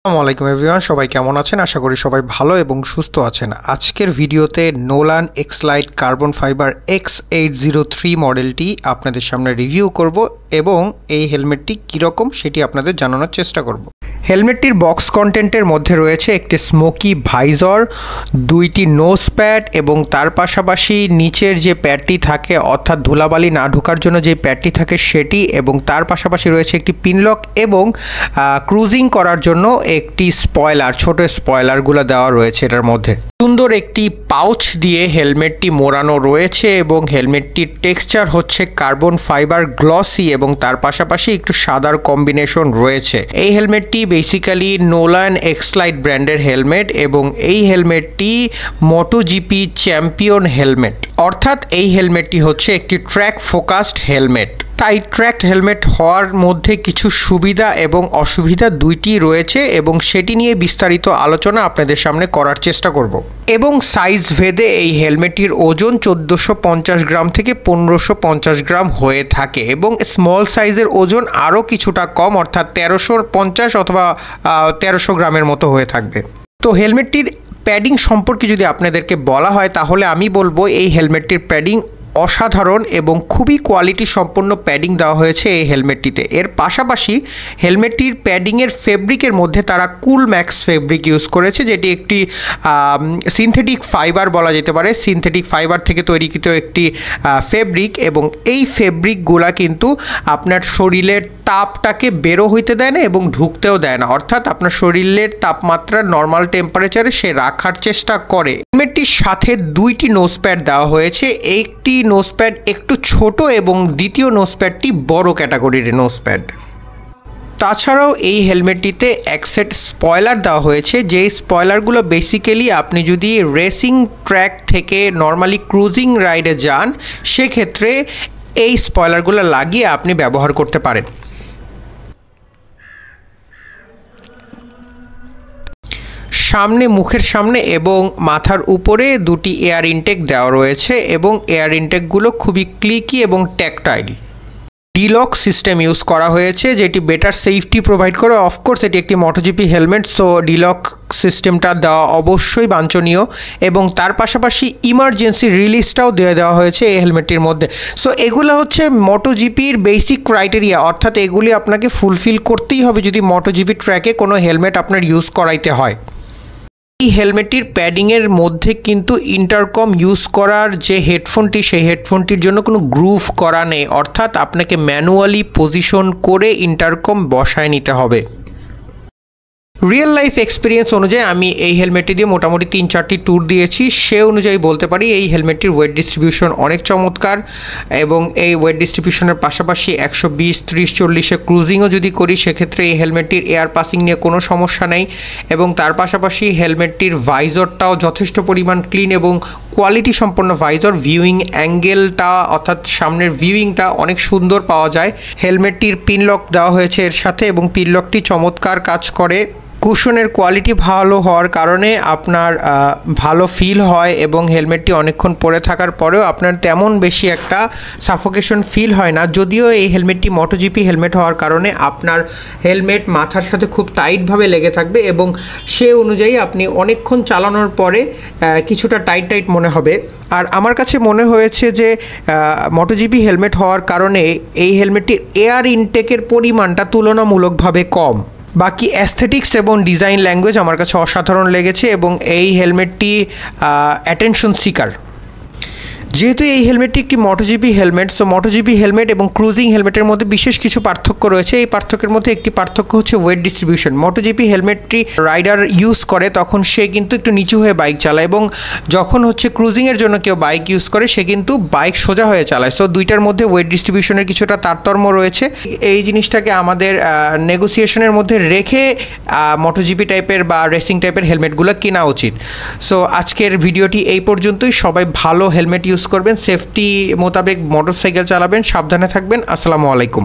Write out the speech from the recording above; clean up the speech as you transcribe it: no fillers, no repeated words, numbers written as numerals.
আসসালামু আলাইকুম এভরিওয়ান, সবাই কেমন আছেন? আশা করি সবাই ভালো এবং সুস্থ আছেন। আজকের ভিডিওতে নোলান এক্সলাইট কার্বন ফাইবার X803 মডেলটি আপনাদের সামনে রিভিউ করব এবং এই হেলমেটটি কীরকম সেটি আপনাদের জানানোর চেষ্টা করব। হেলমেটটির বক্স কন্টেন্টের মধ্যে রয়েছে একটি স্মোকি ভাইজর, দুইটি নোজ প্যাড এবং তার পাশাপাশি নিচের যে প্যাডটি থাকে অর্থাৎ ধুলাবালি না ঢোকার জন্য যে প্যাডটি থাকে সেটি, এবং তার পাশাপাশি রয়েছে একটি পিনলক এবং ক্রুজিং করার জন্য একটি স্পয়লার, ছোট স্পয়লারগুলো দেওয়া রয়েছে এটার মধ্যে। সুন্দর একটি পাউচ দিয়ে হেলমেটটি মোড়ানো রয়েছে এবং হেলমেটটির টেক্সচার হচ্ছে কার্বন ফাইবার গ্লসি এবং তার পাশাপাশি একটু সাদার কম্বিনেশন রয়েছে। এই হেলমেটটি বেসিক্যালি নোলান এক্সলাইট ব্র্যান্ডের হেলমেট এবং এই হেলমেটটি মোটোজিপি চ্যাম্পিয়ন হেলমেট, অর্থাৎ এই হেলমেটটি হচ্ছে একটি ট্র্যাক ফোকাসড হেলমেট। তাই ট্র্যাকড হেলমেট হওয়ার মধ্যে কিছু সুবিধা এবং অসুবিধা দুইটি রয়েছে এবং সেটি নিয়ে বিস্তারিত আলোচনা আপনাদের সামনে করার চেষ্টা করব। এবং সাইজ ভেদে এই হেলমেটটির ওজন 1450 গ্রাম থেকে 1550 গ্রাম হয়ে থাকে এবং স্মল সাইজের ওজন আরও কিছুটা কম, অর্থাৎ 1350 অথবা 1300 গ্রামের মতো হয়ে থাকবে। তো হেলমেটটির প্যাডিং সম্পর্কে যদি আপনাদেরকে বলা হয় তাহলে আমি বলবো এই হেলমেটটির প্যাডিং অসাধারণ এবং খুবই কোয়ালিটি সম্পন্ন প্যাডিং দেওয়া হয়েছে এই হেলমেটটিতে। এর পাশাপাশি হেলমেটটির প্যাডিংয়ের ফেব্রিকের মধ্যে তারা কুল ম্যাক্স ফেব্রিক ইউজ করেছে, যেটি একটি সিনথেটিক ফাইবার বলা যেতে পারে। সিনথেটিক ফাইবার থেকে তৈরিকৃত একটি ফেব্রিক এবং এই ফেব্রিকগুলা কিন্তু আপনার শরীরের তাপটাকে বেরো হইতে দেয় না এবং ঢুকতেও দেয় না, অর্থাৎ আপনার শরীরের তাপমাত্রা নর্মাল টেম্পারেচারে সে রাখার চেষ্টা করে। হেলমেটটির সাথে দুইটি নোজ প্যাড দেওয়া হয়েছে, একটি নোজ প্যাড একটু ছোট এবং দ্বিতীয় নোজ প্যাডটি বড় ক্যাটাগরির নোজ প্যাড। তাছাড়াও এই হেলমেটটিতে এক সেট স্পয়লার দেওয়া হয়েছে, যেই স্পয়লারগুলো বেসিক্যালি আপনি যদি রেসিং ট্র্যাক থেকে নর্মালি ক্রুজিং রাইডে যান সেক্ষেত্রে এই স্পয়লারগুলো লাগিয়ে আপনি ব্যবহার করতে পারেন। সামনে, মুখের সামনে এবং মাথার উপরে দুটি এয়ার ইনটেক দেওয়া রয়েছে এবং এয়ার ইনটেকগুলো খুবই ক্লিকি এবং ট্যাকটাইল। ডিলক সিস্টেম ইউজ করা হয়েছে যেটি বেটার সেফটি প্রোভাইড করে। অফকোর্স এটি একটি মোটোজিপি হেলমেট, সো ডিলক সিস্টেমটা দেওয়া অবশ্যই বাঞ্ছনীয় এবং তার পাশাপাশি ইমার্জেন্সি রিলিজটাও দিয়ে দেওয়া হয়েছে এই হেলমেটটির মধ্যে। সো এগুলো হচ্ছে মোটোজিপির বেসিক ক্রাইটেরিয়া, অর্থাৎ এগুলি আপনাকে ফুলফিল করতেই হবে যদি মোটোজিপি ট্র্যাকে কোনো হেলমেট আপনার ইউজ করাইতে হয়। এই হেলমেটটির প্যাডিংয়ের মধ্যে কিন্তু ইন্টারকম ইউজ করার যে হেডফোনটি, সেই হেডফোনটির জন্য কোনো গ্রুভ করা নেই, অর্থাৎ আপনাকে ম্যানুয়ালি পজিশন করে ইন্টারকম বসায় নিতে হবে। রিয়েল লাইফ এক্সপিরিয়েন্স অনুযায়ী আমি এই হেলমেটটি দিয়ে মোটামুটি 3-4টি ট্যুর দিয়েছি, সে অনুযায়ী বলতে পারি এই হেলমেটটির ওয়েট ডিস্ট্রিবিউশন অনেক চমৎকার এবং এই ওয়েট ডিস্ট্রিবিউশনের পাশাপাশি 120, 30, 40-এ ক্রুজিংও যদি করি সেক্ষেত্রে এই হেলমেটটির এয়ার পাসিং নিয়ে কোনো সমস্যা নেই এবং তার পাশাপাশি হেলমেটটির ভাইজরটাও যথেষ্ট পরিমাণ ক্লিন এবং কোয়ালিটি সম্পন্ন ভাইজর। ভিউইং অ্যাঙ্গেলটা অর্থাৎ সামনের ভিউইংটা অনেক সুন্দর পাওয়া যায়। হেলমেটটির পিনলক দেওয়া হয়েছে এর সাথে এবং পিনলকটি চমৎকার কাজ করে। কুশনের কোয়ালিটি ভালো হওয়ার কারণে আপনার ভালো ফিল হয় এবং হেলমেটটি অনেকক্ষণ পরে থাকার পরেও আপনার তেমন বেশি একটা সাফোকেশন ফিল হয় না। যদিও এই হেলমেটটি মোটোজিপি হেলমেট হওয়ার কারণে আপনার হেলমেট মাথার সাথে খুব টাইটভাবে লেগে থাকবে এবং সে অনুযায়ী আপনি অনেকক্ষণ চালানোর পরে কিছুটা টাইট মনে হবে। আর আমার কাছে মনে হয়েছে যে মোটোজিপি হেলমেট হওয়ার কারণে এই হেলমেটটির এয়ার ইনটেকের পরিমাণটা তুলনামূলকভাবে কম। বাকি অ্যাস্থেটিক্স এবং ডিজাইন ল্যাঙ্গুয়েজ আমার কাছে অসাধারণ লেগেছে এবং এই হেলমেটটি অ্যাটেনশন সিকার। যেহেতু এই হেলমেটটি একটি MotoGP helmet, so MotoGP helmet এবং ক্রুজিং হেলমেটের মধ্যে বিশেষ কিছু পার্থক্য রয়েছে। এই পার্থক্যের মধ্যে একটি পার্থক্য হচ্ছে ওয়েট ডিস্ট্রিবিউশন। মোটোজিপি হেলমেটটি রাইডার ইউজ করে তখন সে কিন্তু একটু নিচু হয়ে বাইক চালায়, এবং যখন হচ্ছে ক্রুজিংয়ের জন্য কেউ বাইক ইউজ করে সে কিন্তু বাইক সোজা হয়ে চালায়। সো দুইটার মধ্যে ওয়েট ডিস্ট্রিবিউশনের কিছুটা তারতম্য রয়েছে। এই জিনিসটাকে আমাদের নেগোসিয়েশনের মধ্যে রেখে মোটোজিপি টাইপের বা রেসিং টাইপের হেলমেটগুলো কেনা উচিত। সো আজকের ভিডিওটি এই পর্যন্তই। সবাই ভালো হেলমেট ইউজ করবেন, সেফটি মোতাবেক মোটরসাইকেল চালাবেন, সাবধানে থাকবেন। আসসালামু আলাইকুম।